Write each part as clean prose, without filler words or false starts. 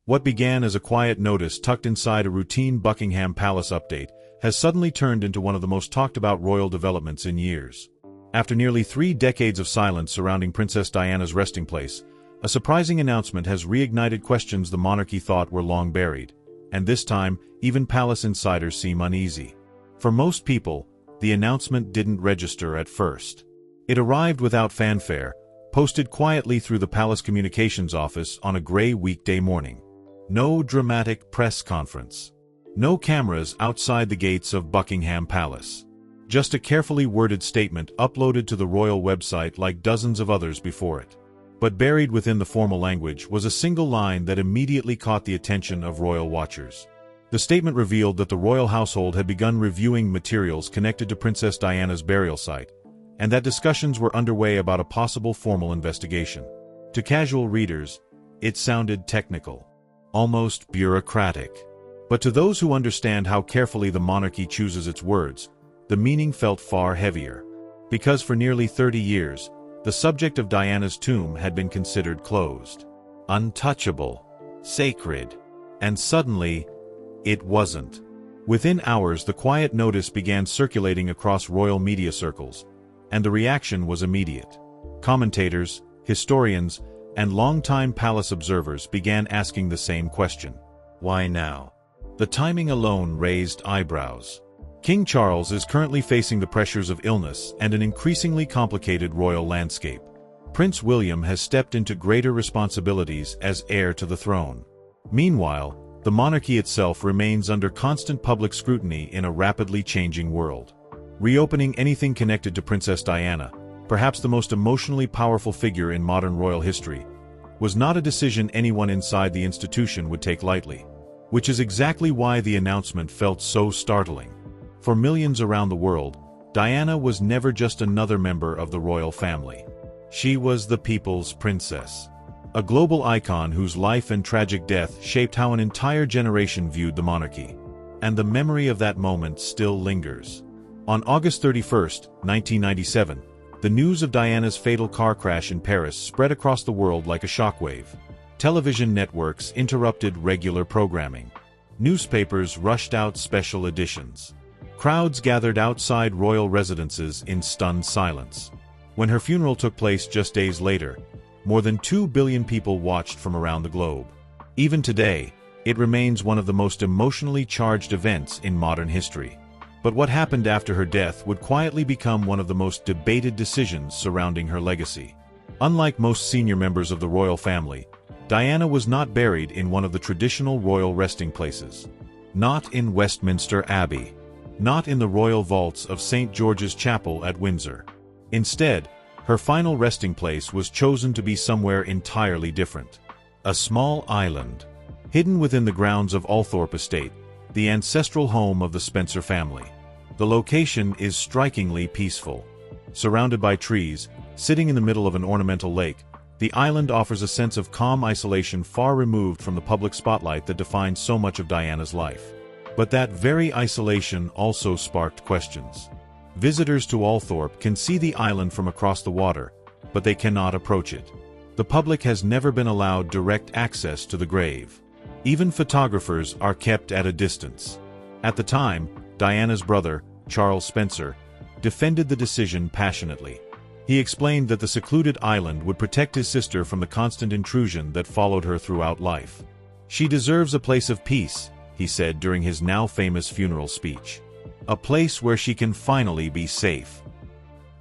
What began as a quiet notice tucked inside a routine Buckingham Palace update has suddenly turned into one of the most talked-about royal developments in years. After nearly 3 decades of silence surrounding Princess Diana's resting place, a surprising announcement has reignited questions the monarchy thought were long buried. And this time, even palace insiders seem uneasy. For most people, the announcement didn't register at first. It arrived without fanfare, posted quietly through the palace communications office on a gray weekday morning. No dramatic press conference. No cameras outside the gates of Buckingham Palace. Just a carefully worded statement uploaded to the royal website like dozens of others before it. But buried within the formal language was a single line that immediately caught the attention of royal watchers. The statement revealed that the royal household had begun reviewing materials connected to Princess Diana's burial site, and that discussions were underway about a possible formal investigation. To casual readers, it sounded technical, almost bureaucratic. But to those who understand how carefully the monarchy chooses its words, the meaning felt far heavier. Because for nearly 30 years, the subject of Diana's tomb had been considered closed, untouchable, sacred. And suddenly, it wasn't. Within hours, the quiet notice began circulating across royal media circles, and the reaction was immediate. Commentators, historians, and longtime palace observers began asking the same question. Why now? The timing alone raised eyebrows. King Charles is currently facing the pressures of illness and an increasingly complicated royal landscape. Prince William has stepped into greater responsibilities as heir to the throne. Meanwhile, the monarchy itself remains under constant public scrutiny in a rapidly changing world. Reopening anything connected to Princess Diana, perhaps the most emotionally powerful figure in modern royal history, was not a decision anyone inside the institution would take lightly. Which is exactly why the announcement felt so startling. For millions around the world, Diana was never just another member of the royal family. She was the people's princess. A global icon whose life and tragic death shaped how an entire generation viewed the monarchy. And the memory of that moment still lingers. On August 31, 1997, the news of Diana's fatal car crash in Paris spread across the world like a shockwave. Television networks interrupted regular programming. Newspapers rushed out special editions. Crowds gathered outside royal residences in stunned silence. When her funeral took place just days later, more than 2 billion people watched from around the globe. Even today, it remains one of the most emotionally charged events in modern history. But what happened after her death would quietly become one of the most debated decisions surrounding her legacy. Unlike most senior members of the royal family, Diana was not buried in one of the traditional royal resting places. Not in Westminster Abbey. Not in the royal vaults of St. George's Chapel at Windsor. Instead, her final resting place was chosen to be somewhere entirely different. A small island, hidden within the grounds of Althorp Estate, the ancestral home of the Spencer family. The location is strikingly peaceful. Surrounded by trees, sitting in the middle of an ornamental lake, the island offers a sense of calm isolation far removed from the public spotlight that defines so much of Diana's life. But that very isolation also sparked questions. Visitors to Althorp can see the island from across the water, but they cannot approach it. The public has never been allowed direct access to the grave. Even photographers are kept at a distance. At the time, Diana's brother, Charles Spencer, defended the decision passionately. He explained that the secluded island would protect his sister from the constant intrusion that followed her throughout life. She deserves a place of peace, he said during his now famous funeral speech. A place where she can finally be safe.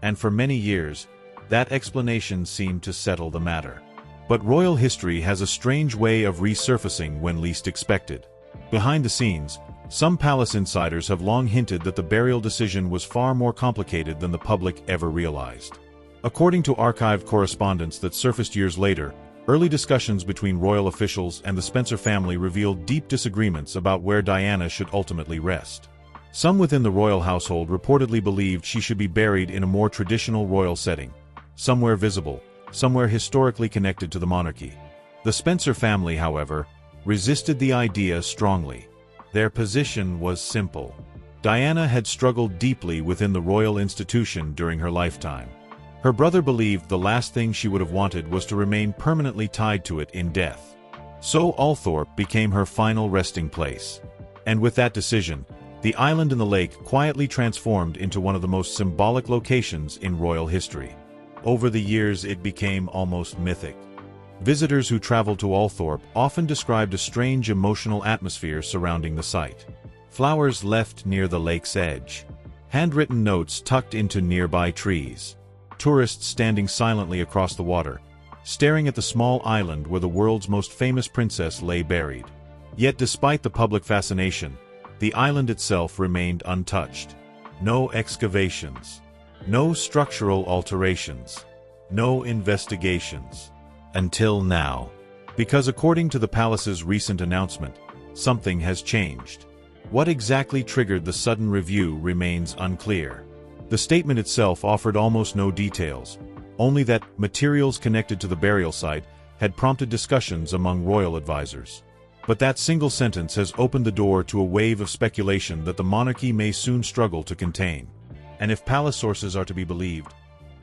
And for many years, that explanation seemed to settle the matter. But royal history has a strange way of resurfacing when least expected. Behind the scenes, some palace insiders have long hinted that the burial decision was far more complicated than the public ever realized. According to archived correspondence that surfaced years later, early discussions between royal officials and the Spencer family revealed deep disagreements about where Diana should ultimately rest. Some within the royal household reportedly believed she should be buried in a more traditional royal setting, somewhere visible, somewhere historically connected to the monarchy. The Spencer family, however, resisted the idea strongly. Their position was simple. Diana had struggled deeply within the royal institution during her lifetime. Her brother believed the last thing she would have wanted was to remain permanently tied to it in death. So Althorp became her final resting place. And with that decision, the island in the lake quietly transformed into one of the most symbolic locations in royal history. Over the years, it became almost mythic. Visitors who traveled to Althorp often described a strange emotional atmosphere surrounding the site. Flowers left near the lake's edge. Handwritten notes tucked into nearby trees. Tourists standing silently across the water, staring at the small island where the world's most famous princess lay buried. Yet despite the public fascination, the island itself remained untouched. No excavations. No structural alterations. No investigations. Until now. Because according to the palace's recent announcement, something has changed. What exactly triggered the sudden review remains unclear. The statement itself offered almost no details, only that materials connected to the burial site had prompted discussions among royal advisors. But that single sentence has opened the door to a wave of speculation that the monarchy may soon struggle to contain. And if palace sources are to be believed,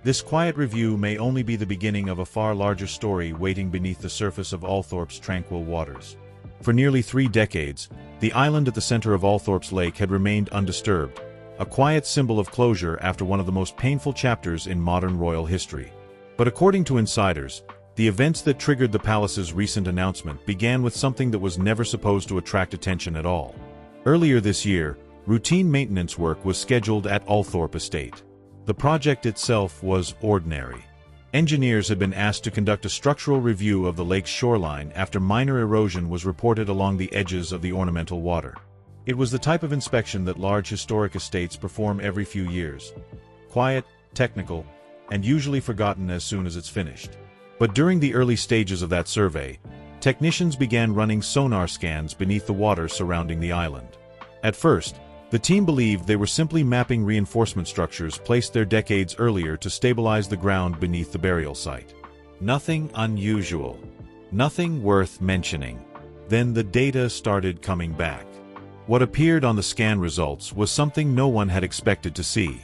this quiet review may only be the beginning of a far larger story waiting beneath the surface of Althorp's tranquil waters. For nearly 3 decades, the island at the center of Althorp's lake had remained undisturbed, a quiet symbol of closure after one of the most painful chapters in modern royal history. But according to insiders, the events that triggered the palace's recent announcement began with something that was never supposed to attract attention at all. Earlier this year, routine maintenance work was scheduled at Althorp Estate. The project itself was ordinary. Engineers had been asked to conduct a structural review of the lake's shoreline after minor erosion was reported along the edges of the ornamental water. It was the type of inspection that large historic estates perform every few years. Quiet, technical, and usually forgotten as soon as it's finished. But during the early stages of that survey, technicians began running sonar scans beneath the water surrounding the island. At first, the team believed they were simply mapping reinforcement structures placed there decades earlier to stabilize the ground beneath the burial site. Nothing unusual. Nothing worth mentioning. Then the data started coming back. What appeared on the scan results was something no one had expected to see.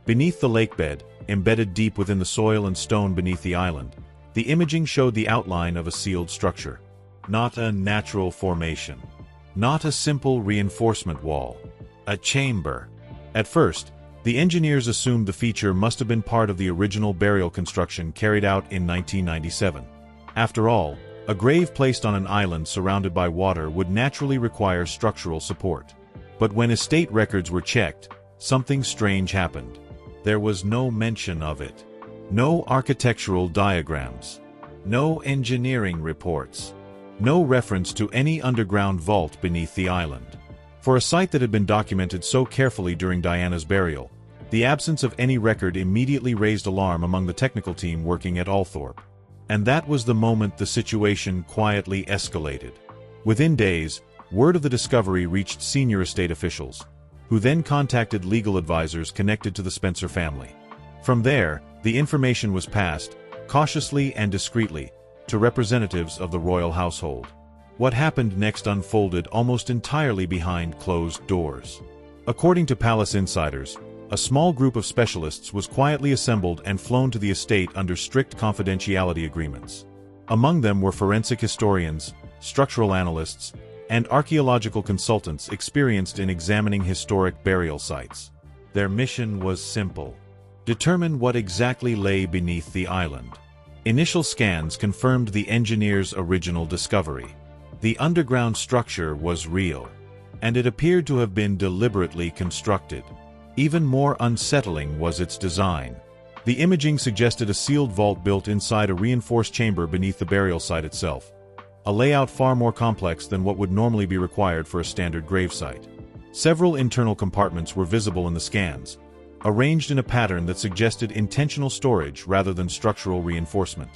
Beneath the lakebed, embedded deep within the soil and stone beneath the island, the imaging showed the outline of a sealed structure. Not a natural formation. Not a simple reinforcement wall. A chamber. At first, the engineers assumed the feature must have been part of the original burial construction carried out in 1997. After all, a grave placed on an island surrounded by water would naturally require structural support. But when estate records were checked, something strange happened. There was no mention of it. No architectural diagrams. No engineering reports. No reference to any underground vault beneath the island. For a site that had been documented so carefully during Diana's burial, the absence of any record immediately raised alarm among the technical team working at Althorp. And that was the moment the situation quietly escalated. Within days, word of the discovery reached senior estate officials, who then contacted legal advisors connected to the Spencer family. From there, the information was passed, cautiously and discreetly, to representatives of the royal household. What happened next unfolded almost entirely behind closed doors. According to palace insiders, a small group of specialists was quietly assembled and flown to the estate under strict confidentiality agreements. Among them were forensic historians, structural analysts, and archaeological consultants experienced in examining historic burial sites. Their mission was simple: determine what exactly lay beneath the island. Initial scans confirmed the engineers' original discovery. The underground structure was real, and it appeared to have been deliberately constructed. Even more unsettling was its design. The imaging suggested a sealed vault built inside a reinforced chamber beneath the burial site itself, a layout far more complex than what would normally be required for a standard gravesite. Several internal compartments were visible in the scans, arranged in a pattern that suggested intentional storage rather than structural reinforcement.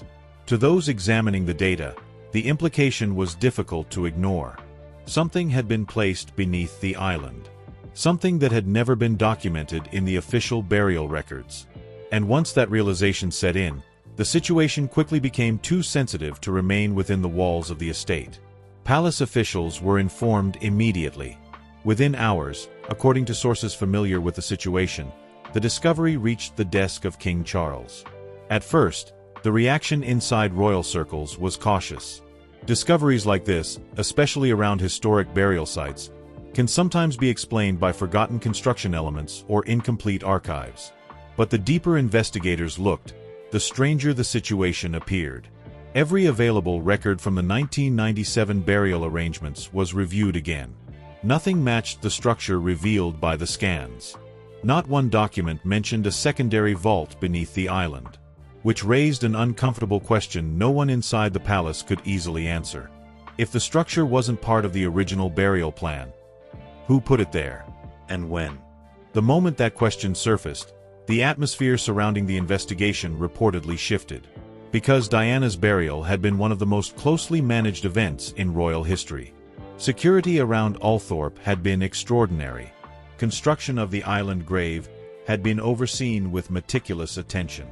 To those examining the data, the implication was difficult to ignore. Something had been placed beneath the island. Something that had never been documented in the official burial records. And once that realization set in, the situation quickly became too sensitive to remain within the walls of the estate. Palace officials were informed immediately. Within hours, according to sources familiar with the situation, the discovery reached the desk of King Charles. At first, the reaction inside royal circles was cautious. Discoveries like this, especially around historic burial sites, can sometimes be explained by forgotten construction elements or incomplete archives. But the deeper investigators looked, the stranger the situation appeared. Every available record from the 1997 burial arrangements was reviewed again. Nothing matched the structure revealed by the scans. Not one document mentioned a secondary vault beneath the island, which raised an uncomfortable question no one inside the palace could easily answer. If the structure wasn't part of the original burial plan, who put it there, and when? The moment that question surfaced, the atmosphere surrounding the investigation reportedly shifted. Because Diana's burial had been one of the most closely managed events in royal history. Security around Althorp had been extraordinary. Construction of the island grave had been overseen with meticulous attention.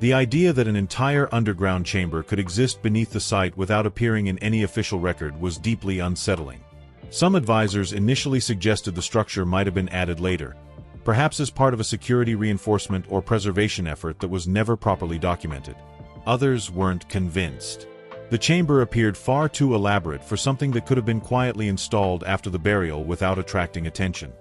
The idea that an entire underground chamber could exist beneath the site without appearing in any official record was deeply unsettling. Some advisors initially suggested the structure might have been added later, perhaps as part of a security reinforcement or preservation effort that was never properly documented. Others weren't convinced. The chamber appeared far too elaborate for something that could have been quietly installed after the burial without attracting attention.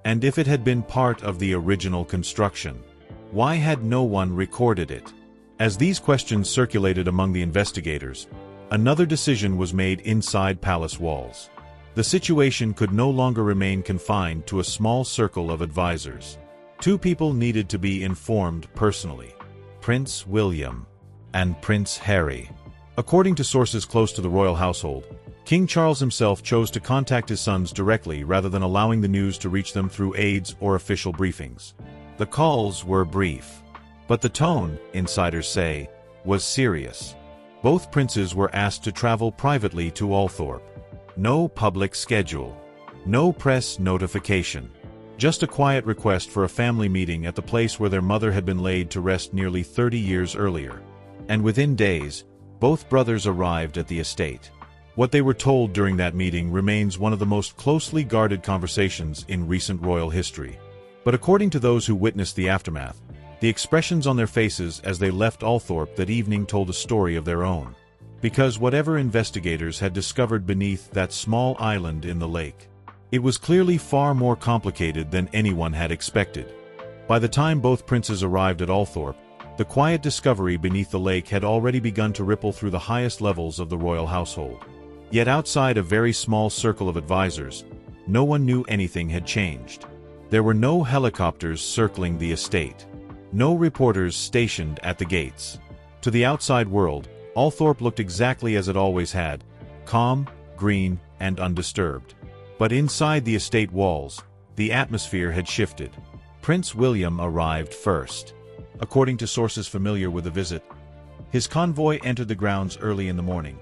And if it had been part of the original construction, why had no one recorded it? As these questions circulated among the investigators, another decision was made inside palace walls. The situation could no longer remain confined to a small circle of advisors. Two people needed to be informed personally: Prince William and Prince Harry. According to sources close to the royal household, King Charles himself chose to contact his sons directly rather than allowing the news to reach them through aides or official briefings. The calls were brief, but the tone, insiders say, was serious. Both princes were asked to travel privately to Althorp. No public schedule. No press notification. Just a quiet request for a family meeting at the place where their mother had been laid to rest nearly 30 years earlier. And within days, both brothers arrived at the estate. What they were told during that meeting remains one of the most closely guarded conversations in recent royal history. But according to those who witnessed the aftermath, the expressions on their faces as they left Althorp that evening told a story of their own. Because whatever investigators had discovered beneath that small island in the lake, it was clearly far more complicated than anyone had expected. By the time both princes arrived at Althorp, the quiet discovery beneath the lake had already begun to ripple through the highest levels of the royal household. Yet outside a very small circle of advisors, no one knew anything had changed. There were no helicopters circling the estate. No reporters stationed at the gates. To the outside world, Althorp looked exactly as it always had, calm, green, and undisturbed. But inside the estate walls, the atmosphere had shifted. Prince William arrived first. According to sources familiar with the visit, his convoy entered the grounds early in the morning,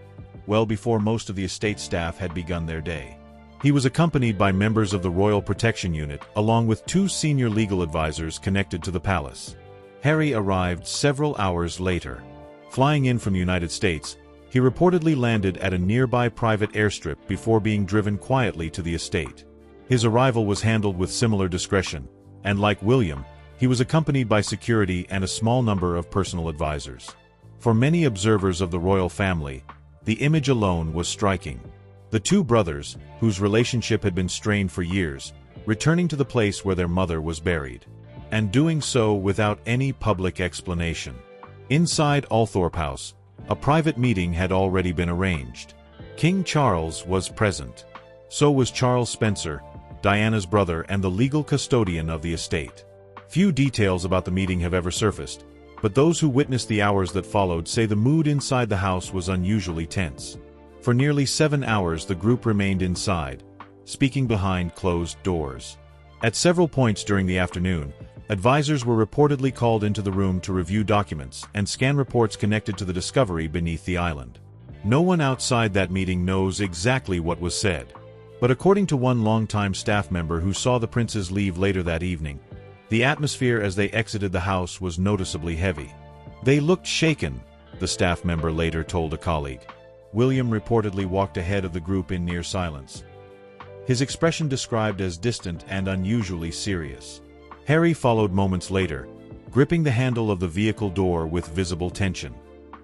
well before most of the estate staff had begun their day. He was accompanied by members of the Royal Protection Unit, along with two senior legal advisors connected to the palace. Harry arrived several hours later. Flying in from the United States, he reportedly landed at a nearby private airstrip before being driven quietly to the estate. His arrival was handled with similar discretion, and like William, he was accompanied by security and a small number of personal advisors. For many observers of the royal family, the image alone was striking. The two brothers, whose relationship had been strained for years, returning to the place where their mother was buried, and doing so without any public explanation. Inside Althorp House, a private meeting had already been arranged. King Charles was present. So was Charles Spencer, Diana's brother and the legal custodian of the estate. Few details about the meeting have ever surfaced, but those who witnessed the hours that followed say the mood inside the house was unusually tense. For nearly 7 hours the group remained inside, speaking behind closed doors. At several points during the afternoon, advisors were reportedly called into the room to review documents and scan reports connected to the discovery beneath the island. No one outside that meeting knows exactly what was said. But according to one longtime staff member who saw the princes leave later that evening, the atmosphere as they exited the house was noticeably heavy. They looked shaken, the staff member later told a colleague. William reportedly walked ahead of the group in near silence, his expression described as distant and unusually serious. Harry followed moments later, gripping the handle of the vehicle door with visible tension.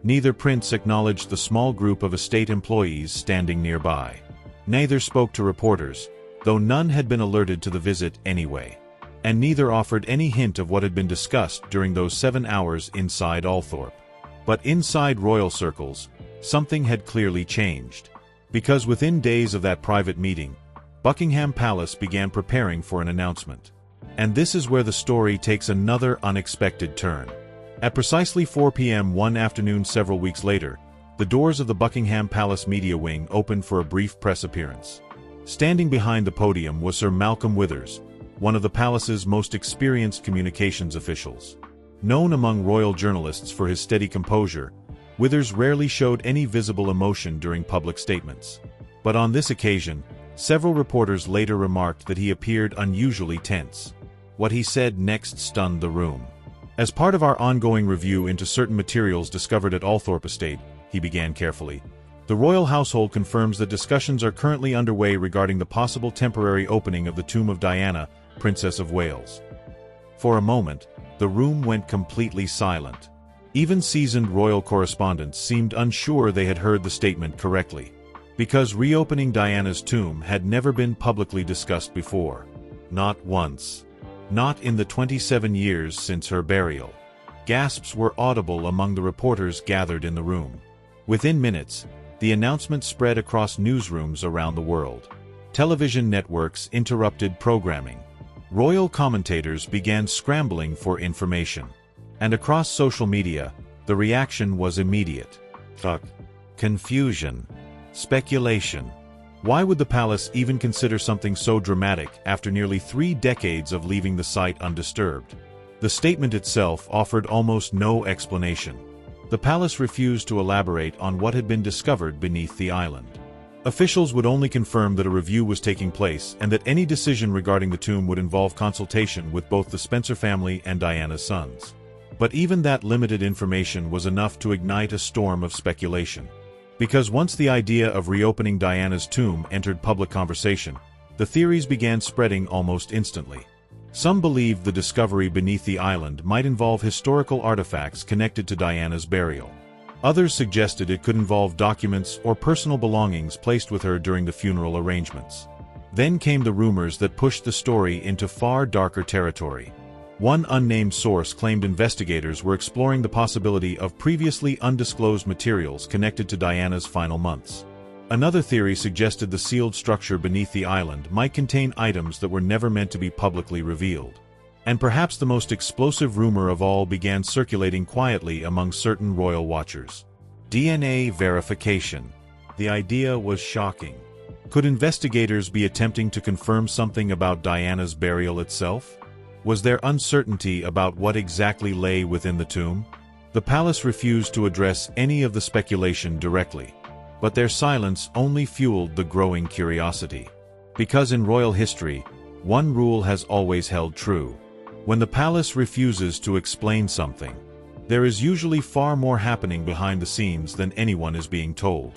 Neither prince acknowledged the small group of estate employees standing nearby. Neither spoke to reporters, though none had been alerted to the visit anyway. And neither offered any hint of what had been discussed during those 7 hours inside Althorp. But inside royal circles, something had clearly changed. Because within days of that private meeting, Buckingham Palace began preparing for an announcement. And this is where the story takes another unexpected turn. At precisely 4 p.m. one afternoon several weeks later, the doors of the Buckingham Palace media wing opened for a brief press appearance. Standing behind the podium was Sir Malcolm Withers, one of the palace's most experienced communications officials. Known among royal journalists for his steady composure, Withers rarely showed any visible emotion during public statements. But on this occasion, several reporters later remarked that he appeared unusually tense. What he said next stunned the room. As part of our ongoing review into certain materials discovered at Althorp Estate, he began carefully, the royal household confirms that discussions are currently underway regarding the possible temporary opening of the tomb of Diana, Princess of Wales. For a moment, the room went completely silent. Even seasoned royal correspondents seemed unsure they had heard the statement correctly. Because reopening Diana's tomb had never been publicly discussed before. Not once. Not in the 27 years since her burial. Gasps were audible among the reporters gathered in the room. Within minutes, the announcement spread across newsrooms around the world. Television networks interrupted programming. Royal commentators began scrambling for information. And across social media, the reaction was immediate. Confusion. Speculation. Why would the palace even consider something so dramatic after nearly 3 decades of leaving the site undisturbed? The statement itself offered almost no explanation. The palace refused to elaborate on what had been discovered beneath the island. Officials would only confirm that a review was taking place and that any decision regarding the tomb would involve consultation with both the Spencer family and Diana's sons. But even that limited information was enough to ignite a storm of speculation. Because once the idea of reopening Diana's tomb entered public conversation, the theories began spreading almost instantly. Some believed the discovery beneath the island might involve historical artifacts connected to Diana's burial. Others suggested it could involve documents or personal belongings placed with her during the funeral arrangements. Then came the rumors that pushed the story into far darker territory. One unnamed source claimed investigators were exploring the possibility of previously undisclosed materials connected to Diana's final months. Another theory suggested the sealed structure beneath the island might contain items that were never meant to be publicly revealed. And perhaps the most explosive rumor of all began circulating quietly among certain royal watchers. DNA verification. The idea was shocking. Could investigators be attempting to confirm something about Diana's burial itself? Was there uncertainty about what exactly lay within the tomb? The palace refused to address any of the speculation directly, but their silence only fueled the growing curiosity. Because in royal history, one rule has always held true. When the palace refuses to explain something, there is usually far more happening behind the scenes than anyone is being told.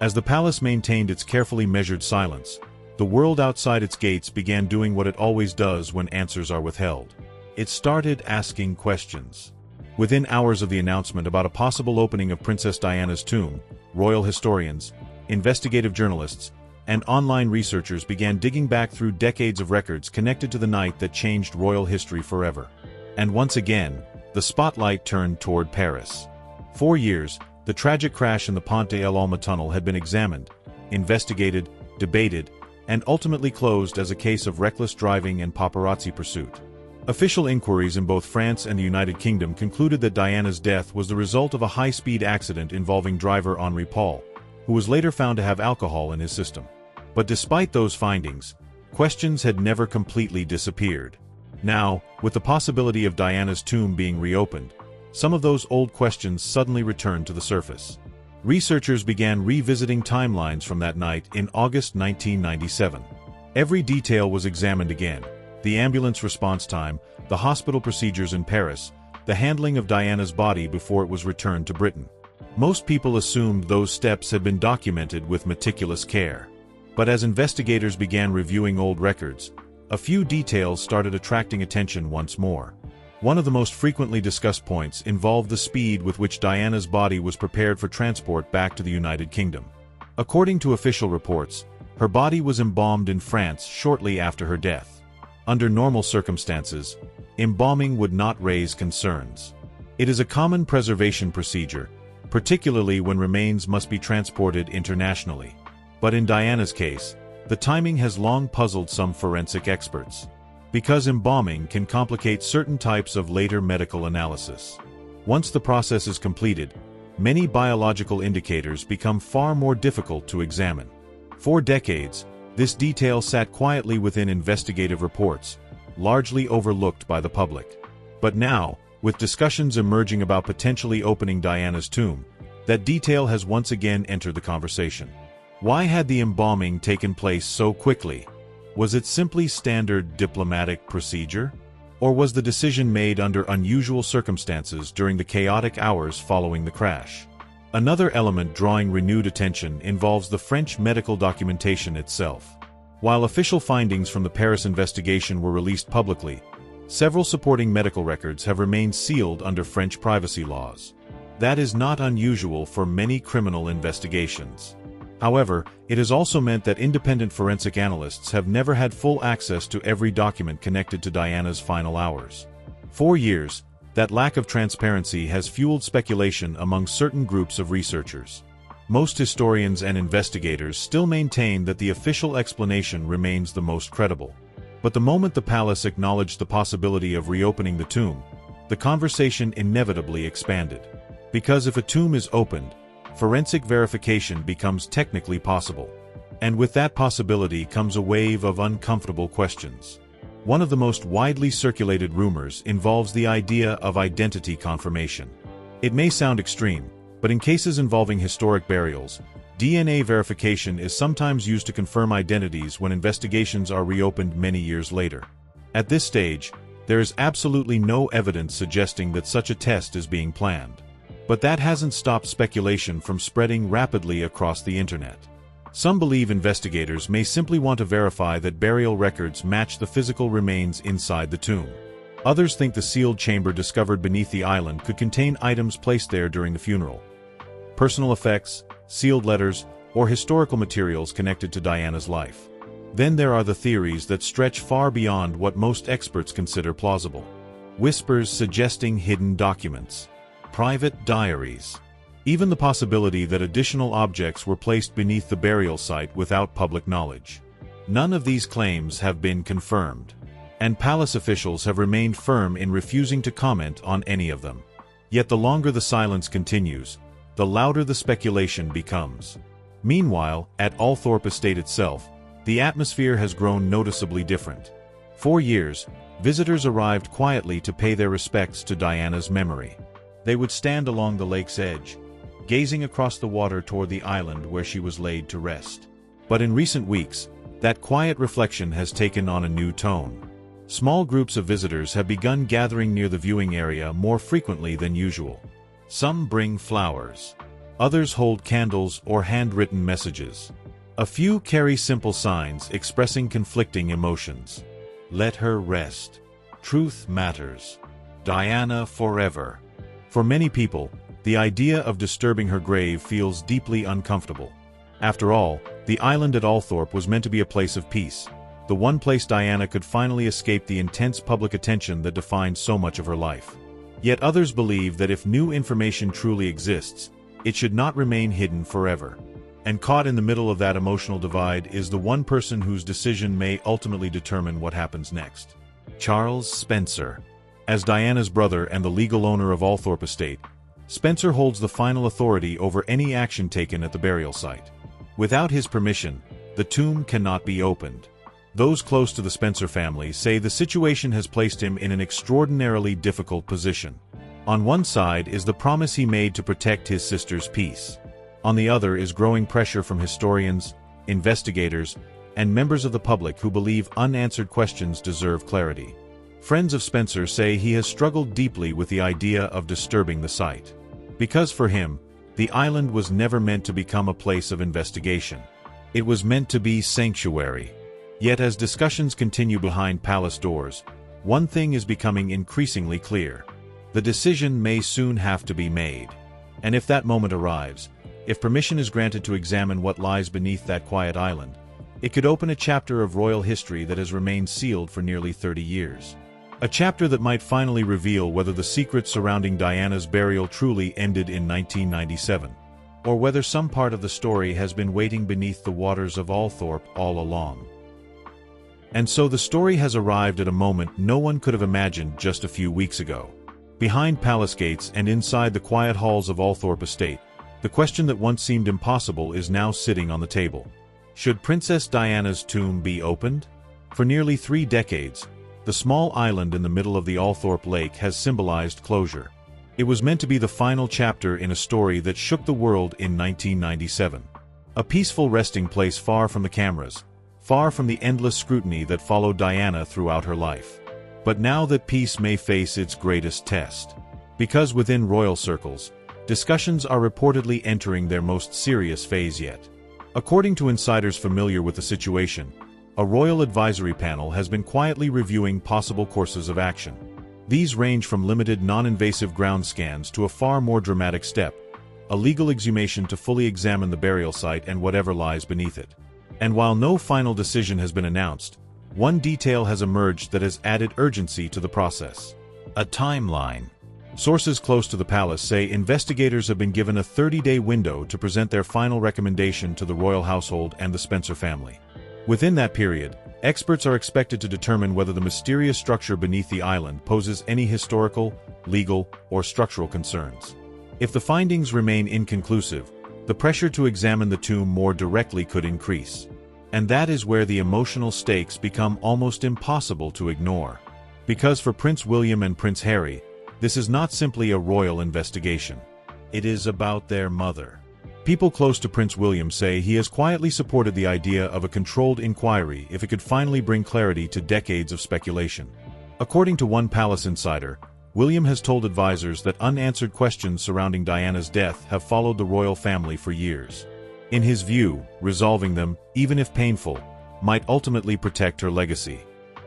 As the palace maintained its carefully measured silence, the world outside its gates began doing what it always does when answers are withheld. It started asking questions. Within hours of the announcement about a possible opening of Princess Diana's tomb, royal historians, investigative journalists, and online researchers began digging back through decades of records connected to the night that changed royal history forever. And once again, the spotlight turned toward Paris. For years, the tragic crash in the Pont d'El Alma tunnel had been examined, investigated, debated, and ultimately closed as a case of reckless driving and paparazzi pursuit. Official inquiries in both France and the United Kingdom concluded that Diana's death was the result of a high-speed accident involving driver Henri Paul, who was later found to have alcohol in his system. But despite those findings, questions had never completely disappeared. Now, with the possibility of Diana's tomb being reopened, some of those old questions suddenly returned to the surface. Researchers began revisiting timelines from that night in August 1997. Every detail was examined again: the ambulance response time, the hospital procedures in Paris, the handling of Diana's body before it was returned to Britain. Most people assumed those steps had been documented with meticulous care. But as investigators began reviewing old records, a few details started attracting attention once more. One of the most frequently discussed points involved the speed with which Diana's body was prepared for transport back to the United Kingdom. According to official reports, her body was embalmed in France shortly after her death. Under normal circumstances, embalming would not raise concerns. It is a common preservation procedure, particularly when remains must be transported internationally. But in Diana's case, the timing has long puzzled some forensic experts, because embalming can complicate certain types of later medical analysis. Once the process is completed, many biological indicators become far more difficult to examine. For decades, this detail sat quietly within investigative reports, largely overlooked by the public. But now, with discussions emerging about potentially opening Diana's tomb, that detail has once again entered the conversation. Why had the embalming taken place so quickly? Was it simply standard diplomatic procedure? Or was the decision made under unusual circumstances during the chaotic hours following the crash? Another element drawing renewed attention involves the French medical documentation itself. While official findings from the Paris investigation were released publicly, several supporting medical records have remained sealed under French privacy laws. That is not unusual for many criminal investigations. However, it has also meant that independent forensic analysts have never had full access to every document connected to Diana's final hours. For years, that lack of transparency has fueled speculation among certain groups of researchers. Most historians and investigators still maintain that the official explanation remains the most credible. But the moment the palace acknowledged the possibility of reopening the tomb, the conversation inevitably expanded. Because if a tomb is opened, forensic verification becomes technically possible. And with that possibility comes a wave of uncomfortable questions. One of the most widely circulated rumors involves the idea of identity confirmation. It may sound extreme, but in cases involving historic burials, DNA verification is sometimes used to confirm identities when investigations are reopened many years later. At this stage, there is absolutely no evidence suggesting that such a test is being planned. But that hasn't stopped speculation from spreading rapidly across the internet. Some believe investigators may simply want to verify that burial records match the physical remains inside the tomb. Others think the sealed chamber discovered beneath the island could contain items placed there during the funeral. Personal effects, sealed letters, or historical materials connected to Diana's life. Then there are the theories that stretch far beyond what most experts consider plausible. Whispers suggesting hidden documents, private diaries, even the possibility that additional objects were placed beneath the burial site without public knowledge. None of these claims have been confirmed, and palace officials have remained firm in refusing to comment on any of them. Yet the longer the silence continues, the louder the speculation becomes. Meanwhile, at Althorpe Estate itself, the atmosphere has grown noticeably different. For years, visitors arrived quietly to pay their respects to Diana's memory. They would stand along the lake's edge, gazing across the water toward the island where she was laid to rest. But in recent weeks, that quiet reflection has taken on a new tone. Small groups of visitors have begun gathering near the viewing area more frequently than usual. Some bring flowers. Others hold candles or handwritten messages. A few carry simple signs expressing conflicting emotions. Let her rest. Truth matters. Diana forever. For many people, the idea of disturbing her grave feels deeply uncomfortable. After all, the island at Althorpe was meant to be a place of peace, the one place Diana could finally escape the intense public attention that defined so much of her life. Yet others believe that if new information truly exists, it should not remain hidden forever. And caught in the middle of that emotional divide is the one person whose decision may ultimately determine what happens next. Charles Spencer. As Diana's brother and the legal owner of Althorpe Estate, Spencer holds the final authority over any action taken at the burial site. Without his permission, the tomb cannot be opened. Those close to the Spencer family say the situation has placed him in an extraordinarily difficult position. On one side is the promise he made to protect his sister's peace. On the other is growing pressure from historians, investigators, and members of the public who believe unanswered questions deserve clarity. Friends of Spencer say he has struggled deeply with the idea of disturbing the site. Because for him, the island was never meant to become a place of investigation. It was meant to be sanctuary. Yet as discussions continue behind palace doors, one thing is becoming increasingly clear. The decision may soon have to be made. And if that moment arrives, if permission is granted to examine what lies beneath that quiet island, it could open a chapter of royal history that has remained sealed for nearly 30 years. A chapter that might finally reveal whether the secret surrounding Diana's burial truly ended in 1997, or whether some part of the story has been waiting beneath the waters of Althorpe all along. And so the story has arrived at a moment no one could have imagined just a few weeks ago. Behind palace gates and inside the quiet halls of Althorpe Estate, the question that once seemed impossible is now sitting on the table. Should Princess Diana's tomb be opened? For nearly 3 decades, the small island in the middle of the Althorpe Lake has symbolized closure. It was meant to be the final chapter in a story that shook the world in 1997. A peaceful resting place far from the cameras, far from the endless scrutiny that followed Diana throughout her life. But now that peace may face its greatest test. Because within royal circles, discussions are reportedly entering their most serious phase yet. According to insiders familiar with the situation, a royal advisory panel has been quietly reviewing possible courses of action. These range from limited non-invasive ground scans to a far more dramatic step, a legal exhumation to fully examine the burial site and whatever lies beneath it. And while no final decision has been announced, one detail has emerged that has added urgency to the process. A timeline. Sources close to the palace say investigators have been given a 30-day window to present their final recommendation to the royal household and the Spencer family. Within that period, experts are expected to determine whether the mysterious structure beneath the island poses any historical, legal, or structural concerns. If the findings remain inconclusive, the pressure to examine the tomb more directly could increase. And that is where the emotional stakes become almost impossible to ignore. Because for Prince William and Prince Harry, this is not simply a royal investigation. It is about their mother. People close to Prince William say he has quietly supported the idea of a controlled inquiry if it could finally bring clarity to decades of speculation. According to one palace insider, William has told advisors that unanswered questions surrounding Diana's death have followed the royal family for years. In his view, resolving them, even if painful, might ultimately protect her legacy.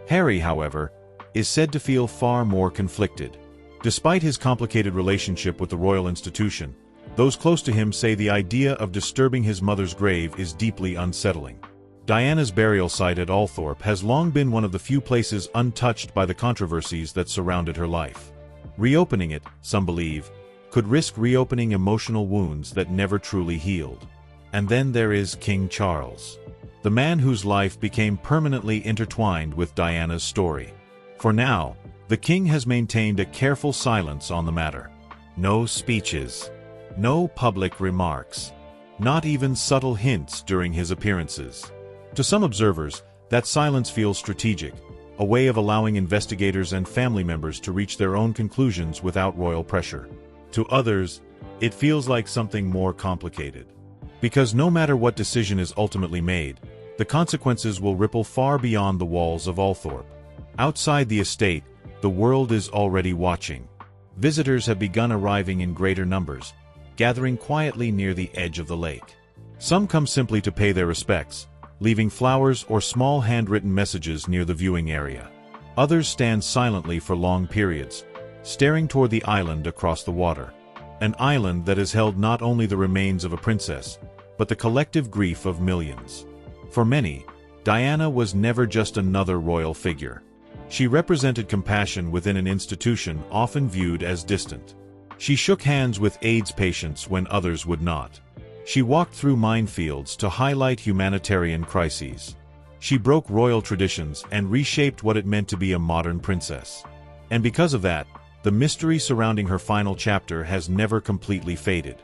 Harry, however, is said to feel far more conflicted. Despite his complicated relationship with the royal institution, those close to him say the idea of disturbing his mother's grave is deeply unsettling. Diana's burial site at Althorpe has long been one of the few places untouched by the controversies that surrounded her life. Reopening it, some believe, could risk reopening emotional wounds that never truly healed. And then there is King Charles, the man whose life became permanently intertwined with Diana's story. For now, the king has maintained a careful silence on the matter. No speeches, no public remarks, not even subtle hints during his appearances. To some observers, that silence feels strategic, a way of allowing investigators and family members to reach their own conclusions without royal pressure. To others, it feels like something more complicated. Because no matter what decision is ultimately made, the consequences will ripple far beyond the walls of Althorpe. Outside the estate, the world is already watching. Visitors have begun arriving in greater numbers, gathering quietly near the edge of the lake. Some come simply to pay their respects, leaving flowers or small handwritten messages near the viewing area. Others stand silently for long periods, staring toward the island across the water. An island that has held not only the remains of a princess, but the collective grief of millions. For many, Diana was never just another royal figure. She represented compassion within an institution often viewed as distant. She shook hands with AIDS patients when others would not. She walked through minefields to highlight humanitarian crises. She broke royal traditions and reshaped what it meant to be a modern princess. And because of that, the mystery surrounding her final chapter has never completely faded.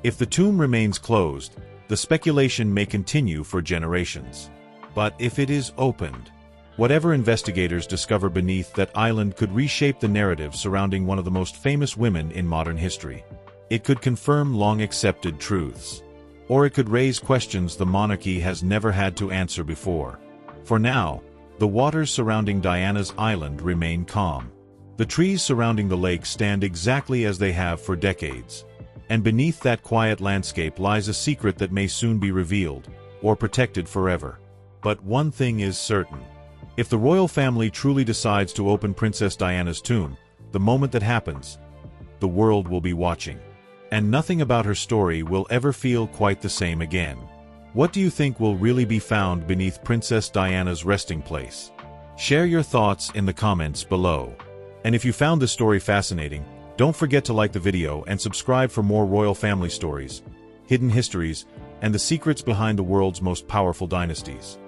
If the tomb remains closed, the speculation may continue for generations. But if it is opened, whatever investigators discover beneath that island could reshape the narrative surrounding one of the most famous women in modern history. It could confirm long-accepted truths. Or it could raise questions the monarchy has never had to answer before. For now, the waters surrounding Diana's island remain calm. The trees surrounding the lake stand exactly as they have for decades. And beneath that quiet landscape lies a secret that may soon be revealed, or protected forever. But one thing is certain. If the royal family truly decides to open Princess Diana's tomb, the moment that happens, the world will be watching. And nothing about her story will ever feel quite the same again. What do you think will really be found beneath Princess Diana's resting place? Share your thoughts in the comments below. And if you found this story fascinating, don't forget to like the video and subscribe for more royal family stories, hidden histories, and the secrets behind the world's most powerful dynasties.